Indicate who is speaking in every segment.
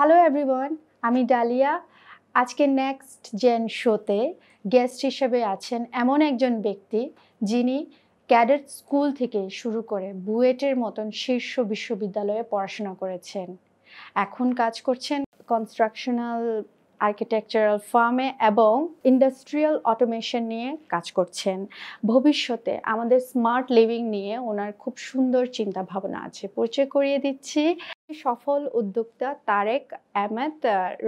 Speaker 1: Hello everyone, আমি dahlia. আজকে next gen শোতে গেস্ট হিসেবে আছেন এমন একজন ব্যক্তি যিনি ক্যাডেট স্কুল থেকে শুরু করে বুয়েটের মতন শীর্ষ বিশ্ববিদ্যালয়ে পড়াশোনা করেছেন। এখন কাজ করছেন কনস্ট্রাকশনাল আর্কিটেকচারাল ফার্মে এবং ইন্ডাস্ট্রিয়াল অটোমেশন নিয়ে কাজ করছেন। ভবিষ্যতে আমাদের স্মার্ট লিভিং নিয়ে ওনার খুব সুন্দর চিন্তা ভাবনা আছে। পরিচয় করিয়ে দিচ্ছি সফল উদ্যোক্তা তারেক আহমেদ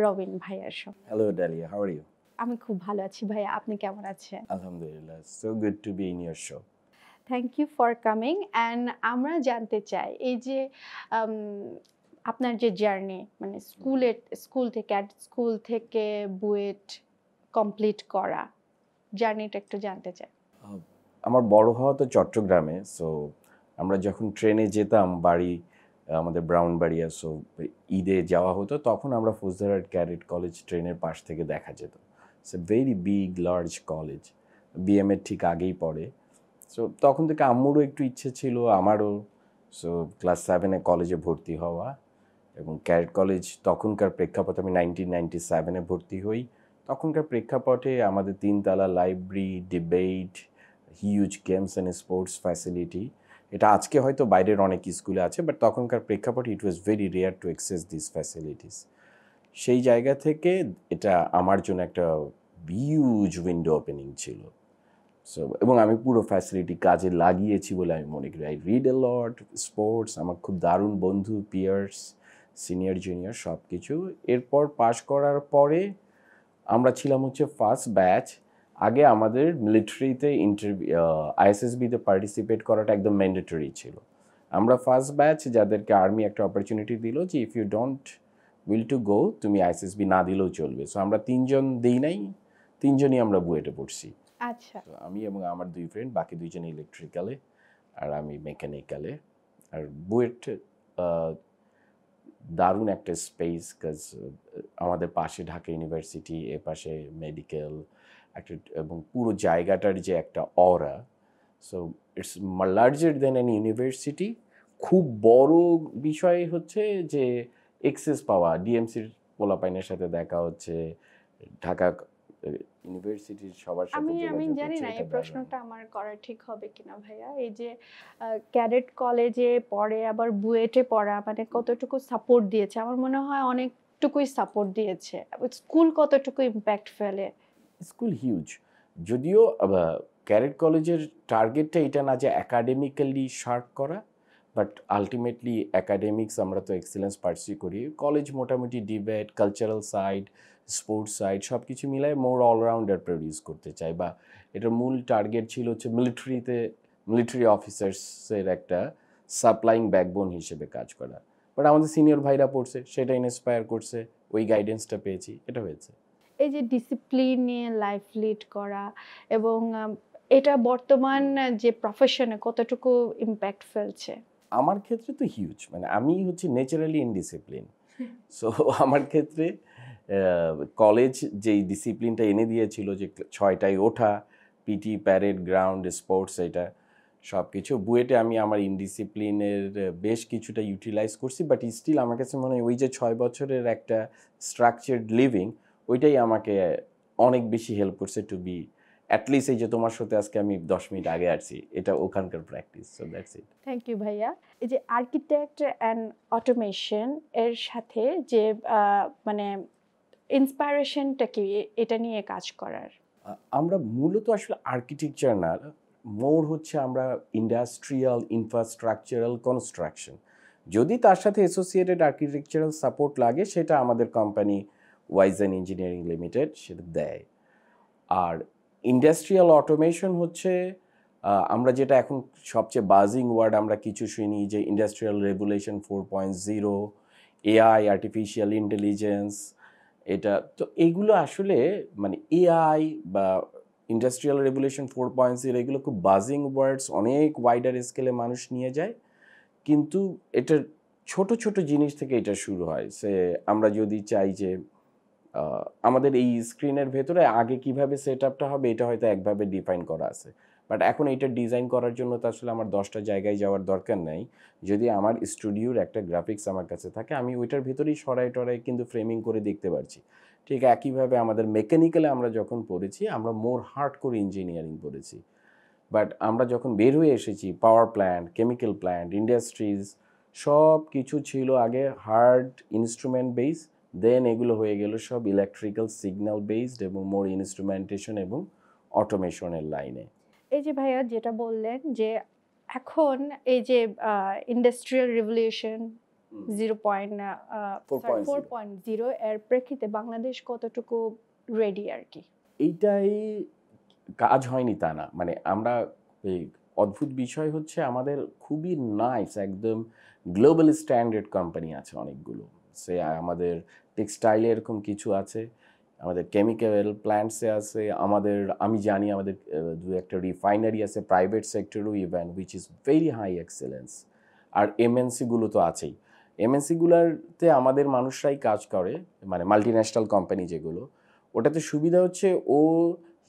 Speaker 1: রবিন ভাইয়ার সঙ্গে।
Speaker 2: Hello, Dalia. How are you?
Speaker 1: আমি খুব ভালো আছি ভাইয়া, আপনি কেমন আছেন?
Speaker 2: Alhamdulillah. So good to be in your show.
Speaker 1: Thank you for coming. And আমরা জানতে চাই এই যে আপনার যে জার্নি, মানে স্কুল থেকে বুয়েট কমপ্লিট করা জার্নিটা একটু জানতে চাই।
Speaker 2: আমার বড় হওয়া তো চট্টগ্রামে, সো আমরা যখন ট্রেনে যেতাম বাড়ি, আমাদের ব্রাউনবাড়িয়া, সো ঈদে যাওয়া হতো, তখন আমরা ফৌজদারহাট ক্যাডেট কলেজ ট্রেনের পাশ থেকে দেখা যেত। It's a very big large college, বিএমের ঠিক আগেই পড়ে। সো তখন থেকে আম্মুরও একটু ইচ্ছে ছিল, আমারও। সো ক্লাস 7-এ কলেজে ভর্তি হওয়া, এবং ক্যাডেট কলেজ তখনকার প্রেক্ষাপটে আমি 1997-এ ভর্তি হই। তখনকার প্রেক্ষাপটে আমাদের 3 তলা library, debate, huge games and sports facility, এটা আজকে হয়তো বাইরের অনেক স্কুলে আছে, বাট তখনকার প্রেক্ষাপটে it was very rare to access this facilities. সেই জায়গা থেকে এটা আমার জন্য একটা হিউজ উইন্ডো ওপেনিং ছিল। সো এবং আমি পুরো ফ্যাসিলিটি কাজে লাগিয়েছি বলে আমি মনে করি। I read a lot, sports, আমার খুব দারুণ বন্ধু, পিয়ার্স, সিনিয়র জুনিয়র সব কিছু। এরপর পাশ করার পরে আমরা ছিলাম হচ্ছে ফার্স্ট ব্যাচ। আগে আমাদের মিলিটারিতে আইএসএসবিতে পার্টিসিপেট করাটা একদম ম্যান্ডেটরি ছিল। আমরা ফার্স্ট ব্যাচ যাদেরকে আর্মি একটা অপরচুনিটি দিল যে if you don't will to go, তুমি আইএসএসবি না দিলেও চলবে। সো আমরা 3জন দিই নাই, 3জনই আমরা বুয়েটে পড়ছি।
Speaker 1: আচ্ছা,
Speaker 2: আমি এবং আমার 2 ফ্রেন্ড, বাকি 2জন ইলেকট্রিক্যালে আর আমি মেকানিক্যালে। আর বুয়েট দারুণ একটা স্পেস, কাজ আমাদের পাশে ঢাকা ইউনিভার্সিটি, এ পাশে মেডিকেল একটা, এবং পুরো জায়গাটার যে একটা aura, so it's larger than an university. খুব বড় বিষয় হচ্ছে যে এক্সেস পাওয়া, ডিএমসির পোলাপাইনের সাথে দেখা হচ্ছে, ঢাকা ইউনিভার্সিটির সবার সাথে
Speaker 1: আমি
Speaker 2: যোগাযোগ
Speaker 1: জানি
Speaker 2: হচ্ছে।
Speaker 1: না এই
Speaker 2: এটা
Speaker 1: প্রশ্নটা আমার করা ঠিক হবে কিনা ভাইয়া। এই যে ক্যাডেট কলেজে পড়ে আবার বুয়েটে পড়া, মানে কতটুকু সাপোর্ট দিয়েছে? আমার মনে হয় অনেকটুকুই সাপোর্ট দিয়েছে। স্কুল কতটুকু ইম্প্যাক্ট ফেলে?
Speaker 2: স্কুল হিউজ, যদিও ক্যাডেট কলেজের টার্গেটটা এটা না যে একাডেমিক্যালি শার্প করা, বাট আলটিমেটলি একাডেমিক্স আমরা তো এক্সেলেন্স পার্সিউ করি। কলেজ মোটামুটি debate, cultural side, sports side সব কিছু মিলায় মোর অলরাউন্ডার প্রডিউস করতে চাই, বা এটার মূল টার্গেট ছিল হচ্ছে মিলিটারি অফিসার্সের একটা সাপ্লাইং ব্যাকবোন হিসেবে কাজ করা। বাট আমাদের সিনিয়র ভাইরা পড়ছে, সেটা ইন্সপায়ার করছে, ওই গাইডেন্সটা পেয়েছি, এটা হয়েছে।
Speaker 1: এই যে ডিসিপ্লিন নিয়ে লাইফ লিড করা এবং এটা বর্তমান যে প্রফেশনে কতটুকু ইম্প্যাক্ট ফেলছে?
Speaker 2: আমার ক্ষেত্রে তো হিউজ, মানে আমি হচ্ছে ন্যাচারালি ইনডিসিপ্লিন। সো আমার ক্ষেত্রে কলেজ যেই ডিসিপ্লিনটা এনে দিয়েছিল, যে 6টায় ওঠা, পিটি, প্যারেড, গ্রাউন্ড, স্পোর্টস, এটা সব কিছু বুয়েটে আমি আমার ইনডিসিপ্লিনের বেশ কিছুটা ইউটিলাইজ করছি, বাট স্টিল আমার কাছে মনে হয় ওই যে 6 বছরের একটা স্ট্রাকচার্ড লিভিং, ওইটাই আমাকে অনেক বেশি হেল্প করছে টু বি অ্যাটলিস্ট এই যে তোমার সাথে আজকে আমি 10 মিনিট আগে আসছি, এটা ওখানকার practice. So that's it.
Speaker 1: Thank you ভাইয়া। এই যে আর্কিটেক্ট অ্যান্ড অটোমেশন এর সাথে যে মানে ইন্সপায়ারেশনটা কি এটা নিয়ে কাজ করার?
Speaker 2: আমরা মূলত আসলে আর্কিটেকচার না, মোর হচ্ছে আমরা ইন্ডাস্ট্রিয়াল ইনফ্রাস্ট্রাকচারাল কনস্ট্রাকশন। যদি তার সাথে অ্যাসোসিয়েটেড আর্কিটেকচারাল সাপোর্ট লাগে, সেটা আমাদের কোম্পানি ওয়াইজেন ইঞ্জিনিয়ারিং লিমিটেড সেটা দেয়। আর ইন্ডাস্ট্রিয়াল অটোমেশন হচ্ছে আমরা যেটা এখন সবচেয়ে বাজিং ওয়ার্ড আমরা কিছু শুনি, যে industrial regulation 4.0, AI, artificial intelligence, এটা তো এগুলো আসলে মানে এআই বা ইন্ডাস্ট্রিয়াল রেগুলেশন 4.0 এগুলো খুব বাজিং ওয়ার্ডস, অনেক ওয়াইডার স্কেলে মানুষ নিয়ে যায়, কিন্তু এটার ছোট ছোট জিনিস থেকে এটা শুরু হয়। সে আমরা যদি চাই যে আমাদের এই স্ক্রিনের ভেতরে আগে কিভাবে সেট আপটা হবে, এটা হয়তো একভাবে ডিফাইন করা আছে, বাট এখন এইটা ডিজাইন করার জন্য তো আসলে আমার 10টা জায়গায় যাওয়ার দরকার নাই। যদি আমার স্টুডিওর একটা গ্রাফিক্স আমার কাছে থাকে, আমি ওইটার ভেতরেই সরাই টরাই কিন্তু ফ্রেমিং করে দেখতে পারছি। ঠিক একইভাবে আমাদের মেকানিক্যালে আমরা যখন পড়েছি, আমরা মোর হার্ড করে ইঞ্জিনিয়ারিং পড়েছি। বাট আমরা যখন বের হয়ে এসেছি, power plant, chemical plant, industries সব কিছু ছিল আগে হার্ড ইনস্ট্রুমেন্ট বেস, দেন এগুলো হয়ে গেল সব ইলেকট্রিক্যাল সিগন্যাল বেসড এবং মোর ইনস্ট্রুমেন্টেশন এবং অটোমেশনের লাইনে।
Speaker 1: এই যে ভাইয়া যেটা বললেন যে এখন এই যে ইন্ডাস্ট্রিয়াল রিভলিউশন 4.0 এর প্রেক্ষিতে বাংলাদেশ কতটুকু রেডি আর কি?
Speaker 2: এইটাই কাজ হয়নি তা না, মানে আমরা এই অদ্ভুত বিষয় হচ্ছে আমাদের খুবই নাইস একদম গ্লোবাল স্ট্যান্ডার্ড কোম্পানি আছে অনেকগুলো। সে আমাদের টেক্সটাইলে এরকম কিছু আছে, আমাদের কেমিক্যাল প্ল্যান্টসে আছে, আমাদের আমি জানি আমাদের দু একটা রিফাইনারি আছে প্রাইভেট সেক্টরও even, which is very high excellence. আর এমএনসিগুলো তো আছেই। এমএনসিগুলোতে আমাদের মানুষরাই কাজ করে, মানে মাল্টিন্যাশনাল কোম্পানি যেগুলো, ওটাতে সুবিধা হচ্ছে ও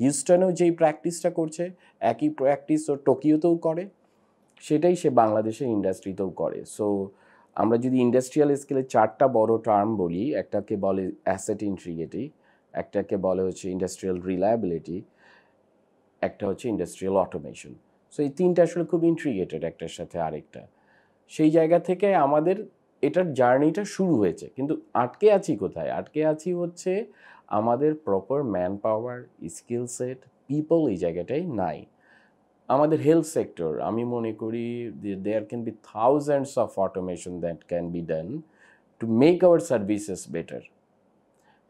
Speaker 2: হিউস্টনেও যেই প্র্যাকটিসটা করছে একই প্র্যাকটিস ও টোকিওতেও করে, সেটাই সে বাংলাদেশের ইন্ডাস্ট্রিতেও করে। সো আমরা যদি ইন্ডাস্ট্রিয়াল স্কেলে 4টা বড় টার্ম বলি, একটাকে বলে অ্যাসেট ইন্টিগ্রিটি, একটাকে বলে হচ্ছে ইন্ডাস্ট্রিয়াল রিলায়েবিলিটি, একটা হচ্ছে ইন্ডাস্ট্রিয়াল অটোমেশন। সো এই তিনটা আসলে খুব ইন্ট্রিগেটেড একটার সাথে আরেকটা। সেই জায়গা থেকে আমাদের এটার জার্নিটা শুরু হয়েছে, কিন্তু আটকে আছি কোথায়? আটকে আছি হচ্ছে আমাদের proper man power, skill set, people এই জায়গাটাই নাই। আমাদের হেলথ সেক্টর, আমি মনে করি there can be thousands of automation that can be done to make our services better.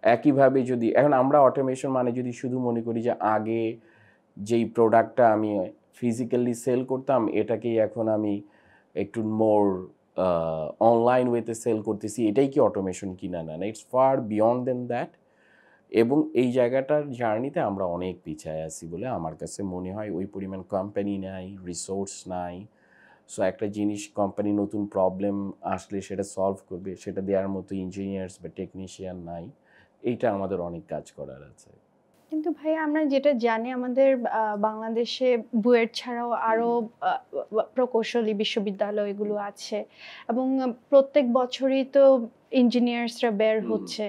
Speaker 2: একইভাবে যদি এখন আমরা অটোমেশন মানে যদি শুধু মনে করি যে আগে যেই প্রোডাক্টটা আমি ফিজিক্যালি সেল করতাম এটাকেই এখন আমি একটু মোর অনলাইন ওয়েতে সেল করতেছি, এটাই কি অটোমেশন কিনা? না, it's far beyond than that. এবং এই জায়গাটার জার্নিতে আমরা অনেক পিছায় আছি বলে আমার কাছে মনে হয়। ওই পরিমাণ কোম্পানি নাই, রিসোর্স নাই। সো একটা জিনিস কোম্পানি নতুন প্রবলেম আসলে সেটা সলভ করবে, সেটা দেওয়ার মতো ইঞ্জিনিয়ার্স বা টেকনিশিয়ান নাই। এইটা আমাদের অনেক কাজ করার আছে।
Speaker 1: কিন্তু ভাই আমরা যেটা জানি আমাদের বাংলাদেশে বুয়েট ছাড়াও আরো প্রকৌশলী বিশ্ববিদ্যালয়গুলো আছে এবং প্রত্যেক বছরই তো ইঞ্জিনিয়ার্সরা বের হচ্ছে।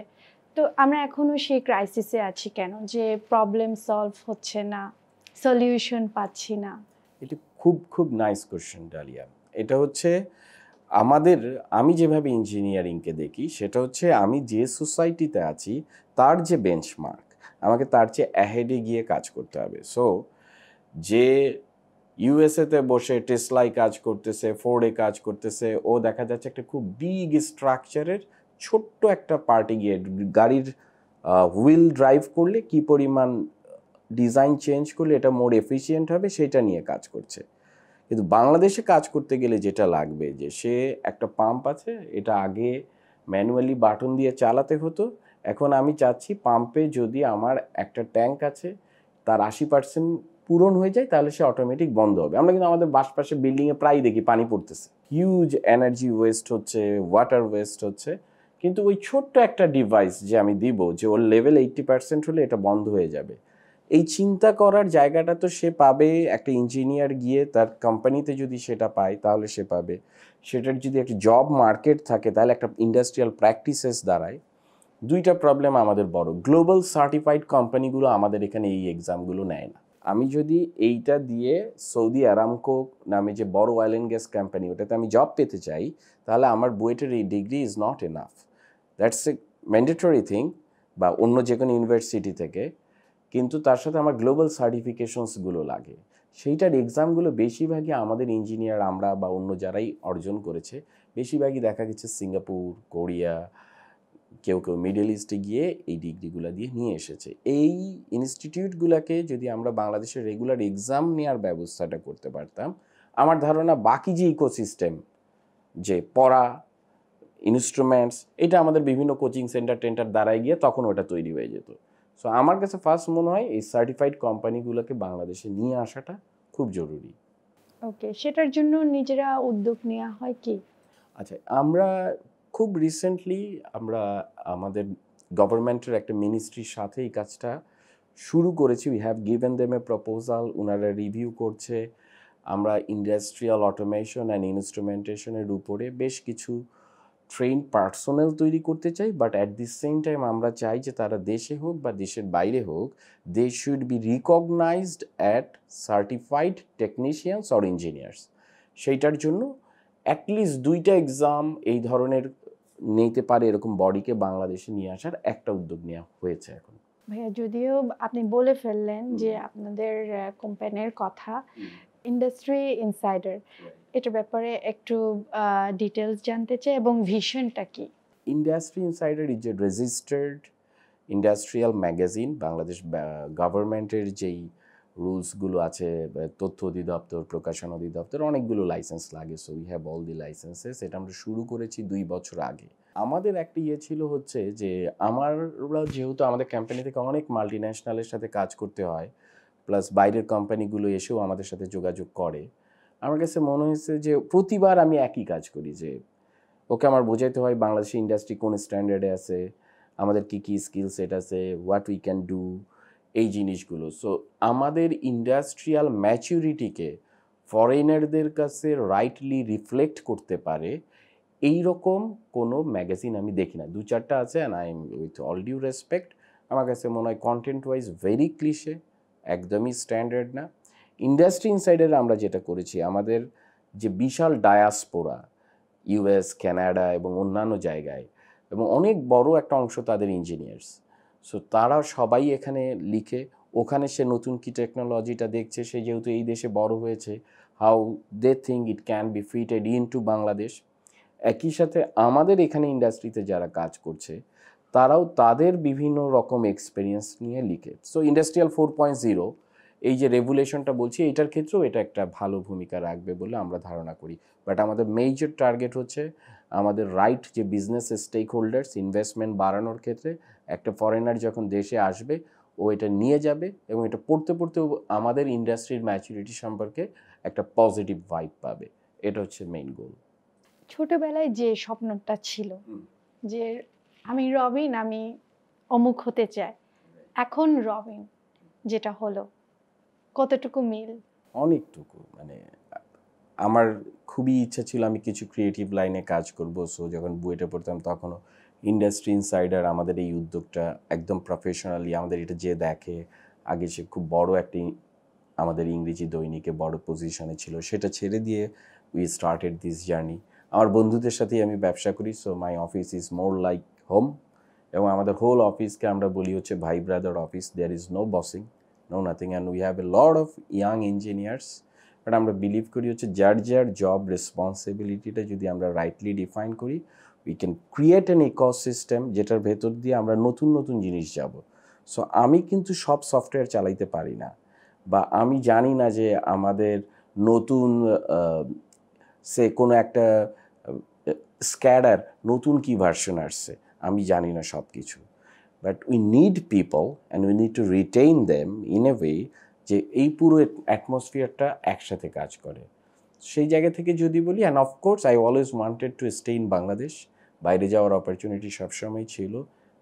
Speaker 1: তো আমরা এখনো সেই ক্রাইসিসে আছি কেন, যে প্রবলেম সলভ হচ্ছে না, সলিউশন পাচ্ছি না?
Speaker 2: এটা খুব খুব নাইস কোশ্চেন ডালিয়া। এটা হচ্ছে আমাদের, আমি যেভাবে ইঞ্জিনিয়ারিংকে দেখি সেটা হচ্ছে আমি যে সোসাইটিতে আছি তার যে বেঞ্চমার্ক, আমাকে তার চেয়ে অ্যাহেডে গিয়ে কাজ করতে হবে। সো যে ইউএসএতে বসে টেসলায় কাজ করতেছে, ফোর্ডে কাজ করতেছে, ও দেখা যাচ্ছে একটা খুব বিগ স্ট্রাকচারের ছোট্ট একটা পার্টি গিয়ে গাড়ির হুইল ড্রাইভ করলে কি পরিমাণ ডিজাইন চেঞ্জ করলে এটা মোর এফিসিয়েন্ট হবে সেটা নিয়ে কাজ করছে। কিন্তু বাংলাদেশে কাজ করতে গেলে যেটা লাগবে যে সে একটা পাম্প আছে, এটা আগে ম্যানুয়ালি বাটন দিয়ে চালাতে হতো, এখন আমি চাচ্ছি পাম্পে যদি আমার একটা ট্যাঙ্ক আছে তার 80% পূরণ হয়ে যায় তাহলে সে অটোমেটিক বন্ধ হবে। আমরা কিন্তু আমাদের আশপাশে বিল্ডিংয়ে প্রায় দেখি পানি পড়তেছে, হিউজ এনার্জি ওয়েস্ট হচ্ছে, ওয়াটার ওয়েস্ট হচ্ছে, কিন্তু ওই ছোট্ট একটা ডিভাইস যে আমি দিব যে ওর লেভেল 80% হলে এটা বন্ধ হয়ে যাবে, এই চিন্তা করার জায়গাটা তো সে পাবে একটা ইঞ্জিনিয়ার গিয়ে তার কোম্পানিতে যদি সেটা পায় তাহলে সে পাবে। সেটার যদি একটা জব মার্কেট থাকে তাহলে একটা ইন্ডাস্ট্রিয়াল প্র্যাকটিসেস দাঁড়ায়। দুইটা প্রবলেম আমাদের বড়, গ্লোবাল সার্টিফাইড কোম্পানিগুলো আমাদের এখানে এই এক্সামগুলো নেয় না। আমি যদি এইটা দিয়ে সৌদি আরামকো নামে যে বড় অয়েল অ্যান্ড গ্যাস কোম্পানি ওটাতে আমি জব পেতে চাই, তাহলে আমার বুয়েটের এই degree is not enough, that's a mandatory thing, বা অন্য যে কোনো ইউনিভার্সিটি থেকে, কিন্তু তার সাথে আমার গ্লোবাল সার্টিফিকেশনসগুলো লাগে। সেইটার এক্সামগুলো বেশিরভাগই আমাদের ইঞ্জিনিয়ার আমরা বা অন্য যারাই অর্জন করেছে, বেশিরভাগই দেখা গেছে সিঙ্গাপুর, কোরিয়া, কেউ কেউ মিডল ইস্টে গিয়ে এই ডিগ্রিগুলো দিয়ে নিয়ে এসেছে। এই ইনস্টিটিউটগুলোকে যদি আমরা বাংলাদেশের রেগুলার এক্সাম নেওয়ার ব্যবস্থাটা করতে পারতাম, আমার ধারণা বাকি যে ইকোসিস্টেম, যে পড়া, ইনস্ট্রুমেন্টস, এটা আমাদের বিভিন্ন কোচিং সেন্টার টেন্টার দ্বারাই গিয়ে তখন ওটা তৈরি হয়ে যেত। সো আমার কাছে ফার্স্ট মনে হয় এই সার্টিফাইড কোম্পানিগুলোকে বাংলাদেশে নিয়ে আসাটা খুব জরুরি।
Speaker 1: ওকে, সেটার জন্য নিজেরা উদ্যোগ নেওয়া হয় কি?
Speaker 2: আচ্ছা, আমরা খুব রিসেন্টলি আমরা আমাদের গভর্নমেন্টের একটা মিনিস্ট্রির সাথে এই কাজটা শুরু করেছি। We have given them A proposal, ওনারা রিভিউ করছে। আমরা ইন্ডাস্ট্রিয়াল অটোমেশন অ্যান্ড ইনস্ট্রুমেন্টেশনের উপরে বেশ কিছু ট্রেন পার্সোনেল তৈরি করতে চাই, but at the same time আমরা চাই যে তারা দেশে হোক বা দেশের বাইরে হোক, they should be recognized at certified technicians or engineers. সেইটার জন্য অ্যাটলিস্ট 2টা এক্সাম এই ধরনের নিতে পারে এরকম বডিকে বাংলাদেশে নিয়ে আসার একটা উদ্যোগ নেওয়া হয়েছে এখন।
Speaker 1: ভাইয়া, যদিও আপনি বলে ফেললেন যে আপনাদের কোম্পানির কথা, ইন্ডাস্ট্রি ইনসাইডার, এটার ব্যাপারে একটু ডিটেলস জানতে চাই এবং ভিশনটা কি?
Speaker 2: Industry insider is a registered industrial magazine. Bangladesh গভর্নমেন্টের যেই রুলসগুলো আছে, তথ্য অধিদপ্তর, প্রকাশন অধিদপ্তর, অনেকগুলো লাইসেন্স লাগে। So we have all the licences. এটা আমরা শুরু করেছি 2 বছর আগে। আমাদের একটা ছিল হচ্ছে যে আমরা যেহেতু আমাদের কোম্পানি থেকে অনেক মাল্টি ন্যাশনালের সাথে কাজ করতে হয়, প্লাস বাইরের কোম্পানিগুলো এসেও আমাদের সাথে যোগাযোগ করে, আমার কাছে মনে হয়েছে যে প্রতিবার আমি একই কাজ করি, যে ওকে আমার বোঝাইতে হয় বাংলাদেশের ইন্ডাস্ট্রি কোন স্ট্যান্ডার্ডে আছে, আমাদের কি কি স্কিল সেট আছে, হোয়াট উই ক্যান ডু, এই জিনিসগুলো। সো আমাদের ইন্ডাস্ট্রিয়াল ম্যাচুরিটিকে ফরেনারদের কাছে রাইটলি রিফ্লেক্ট করতে পারে এই রকম কোনো ম্যাগাজিন আমি দেখি না। 2-4টা আছে, and I am with all due respect, আমার কাছে মনে হয় কন্টেন্ট ওয়াইজ ভেরি ক্লিশে, একদমই স্ট্যান্ডার্ড না। ইন্ডাস্ট্রি ইনসাইডারে আমরা যেটা করেছি, আমাদের যে বিশাল ডায়াসপোরা ইউএস, কানাডা এবং অন্যান্য জায়গায়, এবং অনেক বড় একটা অংশ তাদের ইঞ্জিনিয়ার্স, সো তারা সবাই এখানে লিখে, ওখানে সে নতুন কি টেকনোলজিটা দেখছে, সে যেহেতু এই দেশে বড় হয়েছে, how they think it can be fitted in to Bangladesh. একই সাথে আমাদের এখানে ইন্ডাস্ট্রিতে যারা কাজ করছে তারাও তাদের বিভিন্ন রকম এক্সপিরিয়েন্স নিয়ে লিখে। সো ইন্ডাস্ট্রিয়াল 4.0 এই যে রেগুলেশনটা বলছি, এটার ক্ষেত্রেও এটা একটা ভালো ভূমিকা রাখবে বলে আমরা ধারণা করি। বাট আমাদের মেজর টার্গেট হচ্ছে আমাদের রাইট যে বিজনেস স্টেক হোল্ডার্স, ইনভেস্টমেন্ট বাড়ানোর ক্ষেত্রে একটা ফরেনার যখন দেশে আসবে, ও এটা নিয়ে যাবে এবং এটা পড়তে পড়তে আমাদের ইন্ডাস্ট্রির ম্যাচুরিটি সম্পর্কে একটা পজিটিভ ভাইব পাবে। এটা হচ্ছে মেইন গোল।
Speaker 1: ছোটবেলায় যে স্বপ্নটা ছিল যে আমি রবিন, আমি অমুক হতে চাই, এখন রবিন যেটা হলো, কতটুকু মিল?
Speaker 2: অনেকটুকু। মানে আমার খুবই ইচ্ছা ছিল আমি কিছু ক্রিয়েটিভ লাইনে কাজ করব। সো যখন বুয়েটে পড়তাম তখনও ইন্ডাস্ট্রি ইনসাইডার আমাদের এই উদ্যোগটা একদম প্রফেশনালি, আমাদের এটা যে দেখে, আগে সে খুব বড় একটি আমাদের ইংরেজি দৈনিকে বড় পজিশনে ছিল, সেটা ছেড়ে দিয়ে উই স্টার্টেড দিস জার্নি। আমার বন্ধুদের সাথেই আমি ব্যবসা করি, so my office is more like home. এবং আমাদের হোল অফিসকে আমরা বলি হচ্ছে ভাই brother office. There is no bossing, no nothing, and we have a lot of young engineers. But আমরা বিলিভ করি হচ্ছে যার যার জব রেসপন্সিবিলিটিটা যদি আমরা রাইটলি ডিফাইন করি, we can create an ecosystem যেটার ভেতর দিয়ে আমরা নতুন নতুন জিনিস যাব। সো আমি কিন্তু সব সফটওয়্যার চালাইতে পারি না, বা আমি জানি না যে আমাদের নতুন সে কোনো একটা স্ক্যাডার নতুন কি ভার্সন আসছে, আমি জানি না সব কিছু। But we need people and we need to retain them in a way যে এই পুরো অ্যাটমসফিয়ারটা একসাথে কাজ করে। সেই জায়গা থেকে যদি বলি, and of course I always wanted to stay in Bangladesh. বাইরে যাওয়ার অপরচুনিটি সবসময় ছিল,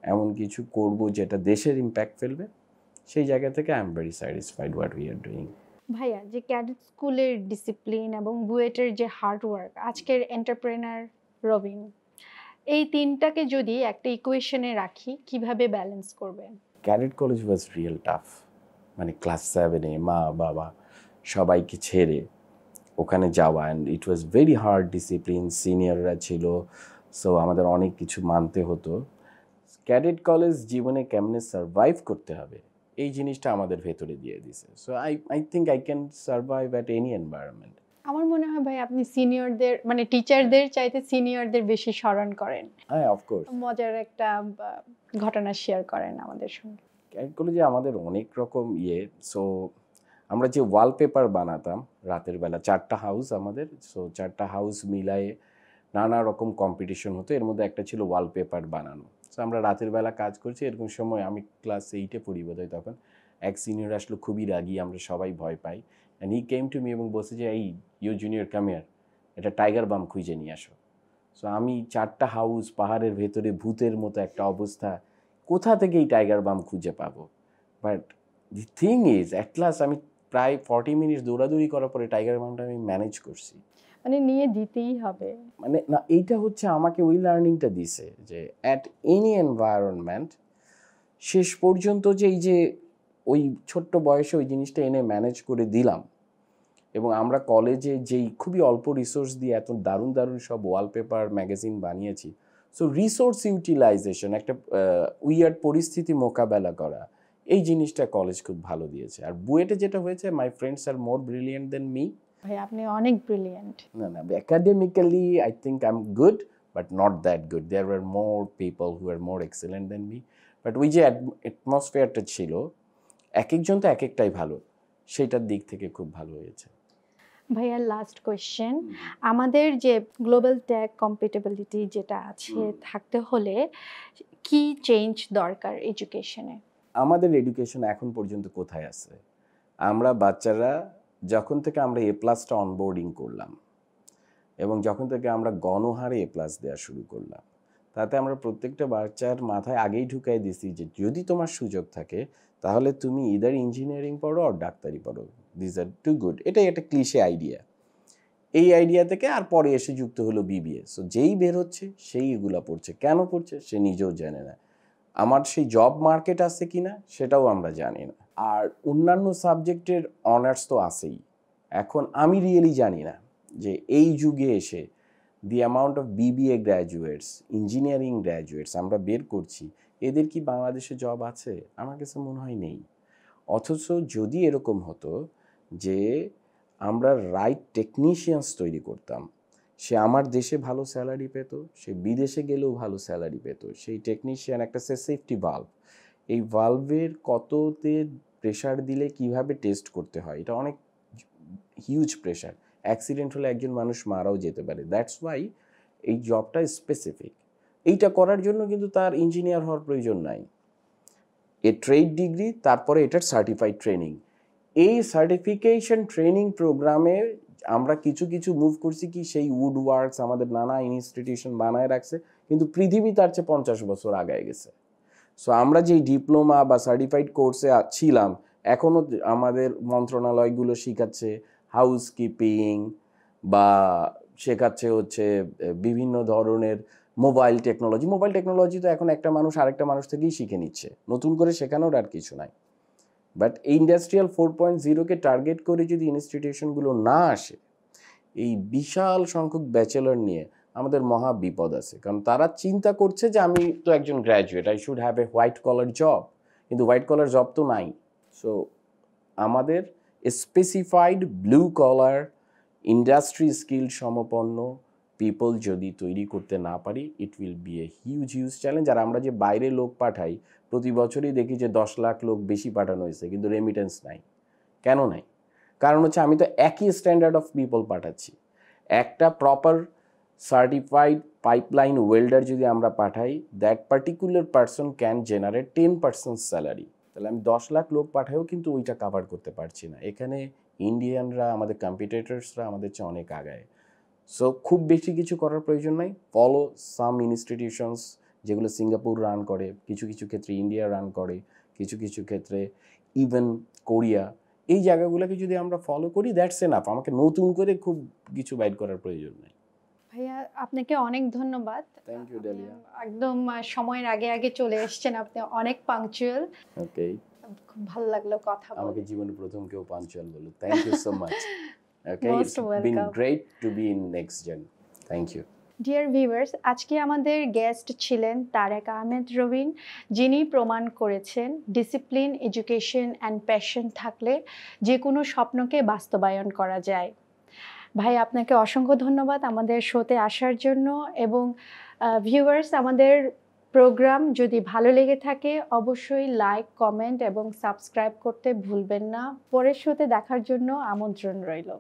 Speaker 2: এমন কিছু করব যেটা দেশের ইম্প্যাক্ট ফেলবে। সেই জায়গা থেকে I am very satisfied what we are doing.
Speaker 1: ভাইয়া, যে ক্যাডেট স্কুলের ডিসিপ্লিন এবং বুয়েটের যে হার্ড ওয়ার্ক, আজকের এন্টারপ্রেনার রবিন, এই তিনটাকে যদি একটা ইকুয়েশনে রাখি, কিভাবে ব্যালেন্স করবেন?
Speaker 2: Cadet college was real tough. মানে ক্লাস 7-এ মা বাবা সবাইকে ছেড়ে ওখানে যাওয়া, and it was very hard discipline, সিনিয়ররা ছিল, সো আমাদের অনেক কিছু মানতে হতো। ক্যাডেট কলেজ জীবনে কেমনে সারভাইভ করতে হবে এই জিনিসটা আমাদের ভেতরে দিয়ে দিছে। So I think I can survive at any environment.
Speaker 1: আমার মনে হয় ভাই আপনি সিনিয়রদের, মানে টিচারদের চাইতে সিনিয়রদের বেশি স্মরণ করেন।
Speaker 2: হ্যাঁ, অফকোর্স।
Speaker 1: মজার একটা ঘটনা শেয়ার করেন আমাদের সঙ্গে।
Speaker 2: ক্যাডেট কলেজে আমাদের অনেক রকম সো আমরা যে ওয়ালপেপার বানাতাম রাতের বেলা, 4টা হাউস আমাদের, সো 4টা হাউস মিলায়ে নানা রকম কম্পিটিশন হতো, এর মধ্যে একটা ছিল ওয়ালপেপার বানানো। সো আমরা রাতের বেলা কাজ করছি, এরকম সময় আমি ক্লাস 8-এ পড়ি বোধহয় তখন, এক সিনিয়র আসলো খুবই রাগী, আমরা সবাই ভয় পাই, and he came to me এবং বলছে যে এই ইউ জুনিয়র কাম হিয়ার, এটা টাইগার বাম খুঁজে নিয়ে আসো। সো আমি 4টা হাউস, পাহাড়ের ভেতরে ভূতের মতো একটা অবস্থা, কোথা থেকে এই টাইগার বাম খুঁজে পাবো? But the thing is at last আমি প্রায় 40 মিনিট দৌড়াদৌড়ি করার পরে টাইগার মাউন্ট আমি ম্যানেজ করছি।
Speaker 1: মানে নিয়ে দিতেই হবে।
Speaker 2: মানে না, এইটা হচ্ছে আমাকে ওই লার্নিংটা দিছে যে অ্যাট এনি এনভায়রনমেন্ট শেষ পর্যন্ত যে এই যে ওই ছোট্ট বয়সে ওই জিনিসটা এনে ম্যানেজ করে দিলাম, এবং আমরা কলেজে যেই খুবই অল্প রিসোর্স দিয়ে এত দারুণ দারুণ সব ওয়ালপেপার ম্যাগাজিন বানিয়েছি। সো রিসোর্স ইউটিলাইজেশন, একটা উইয়ার্ড পরিস্থিতি মোকাবেলা করা, এই জিনিসটা কলেজ খুব ভালো দিয়েছে। আর বুয়েটে যেটা হয়েছে, my friends are more brilliant than me.
Speaker 1: ভাই আপনি অনেক ব্রিলিয়েন্ট।
Speaker 2: না না, academically I think I'm good but not that good. There were more people who were more excellent than me, but ওই যে অ্যাটমসফিয়ারটা ছিল, এক একজন তো এক একটাই ভালো, সেইটার দিক থেকে খুব ভালো হয়েছে।
Speaker 1: ভাইয়া লাস্ট কোয়েশ্চেন, আমাদের যে গ্লোবাল ট্যাগ কম্পিটেবিলিটি যেটা আছে থাকতে হলে কি চেঞ্জ দরকার এডুকেশনে?
Speaker 2: আমাদের এডুকেশন এখন পর্যন্ত কোথায় আছে? আমরা বাচ্চারা যখন থেকে আমরা এ প্লাসটা অনবোর্ডিং করলাম এবং যখন থেকে আমরা গণহারে এ প্লাস দেওয়া শুরু করলাম, তাতে আমরা প্রত্যেকটা বাচ্চার মাথায় আগেই ঢুকাই দিছি যে যদি তোমার সুযোগ থাকে তাহলে তুমি ইদার ইঞ্জিনিয়ারিং পড়ো আর ডাক্তারি পড়ো, দিস আর টু গুড। এটাই একটা ক্লিশে আইডিয়া। এই আইডিয়া থেকে আর পরে এসে যুক্ত হলো বিবিএ। সো যেই বের হচ্ছে সেই এগুলা পড়ছে, কেন পড়ছে সে নিজেও জানে না। আমার সেই জব মার্কেট আছে কিনা সেটাও আমরা জানি না। আর অন্যান্য সাবজেক্টের অনার্স তো আছেই। এখন আমি রিয়েলি জানি না যে এই যুগে এসে দি amount of BBA graduates, engineering graduates আমরা বের করছি, এদের কি বাংলাদেশে জব আছে? আমার কাছে মনে হয় নেই। অথচ যদি এরকম হতো যে আমরা রাইট টেকনিশিয়ানস তৈরি করতাম, সে আমার দেশে ভালো স্যালারি পেত, সে বিদেশে গেলেও ভালো স্যালারি পেত। সেই টেকনিশিয়ান একটা সেফটি ভালভ, এই ভালভের কততে প্রেশার দিলে কিভাবে টেস্ট করতে হয়, এটা অনেক হিউজ প্রেশার। অ্যাক্সিডেন্ট হলে একজন মানুষ মারাও যেতে পারে। দ্যাটস ওয়াই এই জবটা স্পেসিফিক। এইটা করার জন্য কিন্তু তার ইঞ্জিনিয়ার হওয়ার প্রয়োজন নাই। এ ট্রেড ডিগ্রি, তারপরে এটার সার্টিফাইড ট্রেনিং। এই সার্টিফিকেশন ট্রেনিং প্রোগ্রামে আমরা কিছু কিছু মুভ করছি কি, সেই উড ওয়ার্কস আমাদের নানা ইনস্টিটিউশন বানায় রাখছে, কিন্তু পৃথিবী তার চেয়ে 50 বছর আগায় গেছে। সো আমরা যেই ডিপ্লোমা বা সার্টিফাইড কোর্সে ছিলাম, এখনও আমাদের মন্ত্রণালয়গুলো শেখাচ্ছে হাউসকিপিং বা শেখাচ্ছে হচ্ছে বিভিন্ন ধরনের মোবাইল টেকনোলজি। মোবাইল টেকনোলজি তো এখন একটা মানুষ আরেকটা মানুষ থেকেই শিখে নিচ্ছে, নতুন করে শেখানোর আর কিছু নাই। বাট এই ইন্ডাস্ট্রিয়াল 4.0-কে টার্গেট করে যদি ইনস্টিটিউশনগুলো না আসে, এই বিশাল সংখ্যক ব্যাচেলর নিয়ে আমাদের মহা বিপদ আছে। কারণ তারা চিন্তা করছে যে আমি তো একজন graduate, I should have a white collar job, কিন্তু হোয়াইট কলার জব তো নাই। সো আমাদের specified blue collar industry skill সমপন্ন পিপল যদি তৈরি করতে না পারি, it will be a huge challenge. আর আমরা যে বাইরে লোক পাঠাই, প্রতি বছরই দেখি যে 10 লাখ লোক বেশি পাঠানো হয়েছে, কিন্তু রেমিটেন্স নাই। কেন নাই? কারণ হচ্ছে আমি তো একই স্ট্যান্ডার্ড অফ পিপল পাঠাচ্ছি। একটা প্রপার সার্টিফাইড পাইপলাইন ওয়েল্ডার যদি আমরা পাঠাই, that particular person can generate 10% salary. তাহলে আমি 10 লাখ লোক পাঠাইও কিন্তু ওইটা কাভার করতে পারছি না। এখানে ইন্ডিয়ানরা, আমাদের কম্পিটিটরসরা আমাদের চেয়ে অনেক আগায়। সো খুব বেশি কিছু করার প্রয়োজন নাই। ফলো সাম ইনস্টিটিউশনস যেগুলো সিঙ্গাপুর রান করে, কিছু ক্ষেত্রে ইন্ডিয়া রান করে, কিছু ক্ষেত্রে ইভেন কোরিয়া। এই জায়গাগুলোকে যদি আমরা ফলো করি, দ্যাটস এনাফ। আমাকে নতুন করে খুব কিছু বাইট করার প্রয়োজন নেই।
Speaker 1: ভাইয়া আপনাকে অনেক ধন্যবাদ।
Speaker 2: Thank you Dalia.
Speaker 1: একদম সময়ের আগে চলে এসেছেন, আপনি অনেক পাংচুয়াল।
Speaker 2: ওকে,
Speaker 1: খুব ভালো লাগলো কথা বলে।
Speaker 2: আমাকে জীবনে প্রথম কেউ পাঞ্চুয়াল বলল। Thank you so much. Okay,
Speaker 1: Most
Speaker 2: it's been
Speaker 1: welcome.
Speaker 2: Great to be in next gen. Thank you.
Speaker 1: Dear viewers, আজকে আমাদের গেস্ট ছিলেন তারেক আহমেদ রবিন, যিনি প্রমাণ করেছেন ডিসিপ্লিন, এডুকেশন অ্যান্ড প্যাশন থাকলে যে কোনো স্বপ্নকে বাস্তবায়ন করা যায়। ভাই আপনাকে অসংখ্য ধন্যবাদ আমাদের শোতে আসার জন্য। এবং ভিউয়ার্স, আমাদের প্রোগ্রাম যদি ভালো লেগে থাকে অবশ্যই লাইক, কমেন্ট এবং সাবস্ক্রাইব করতে ভুলবেন না। পরের শোতে দেখার জন্য আমন্ত্রণ রইল।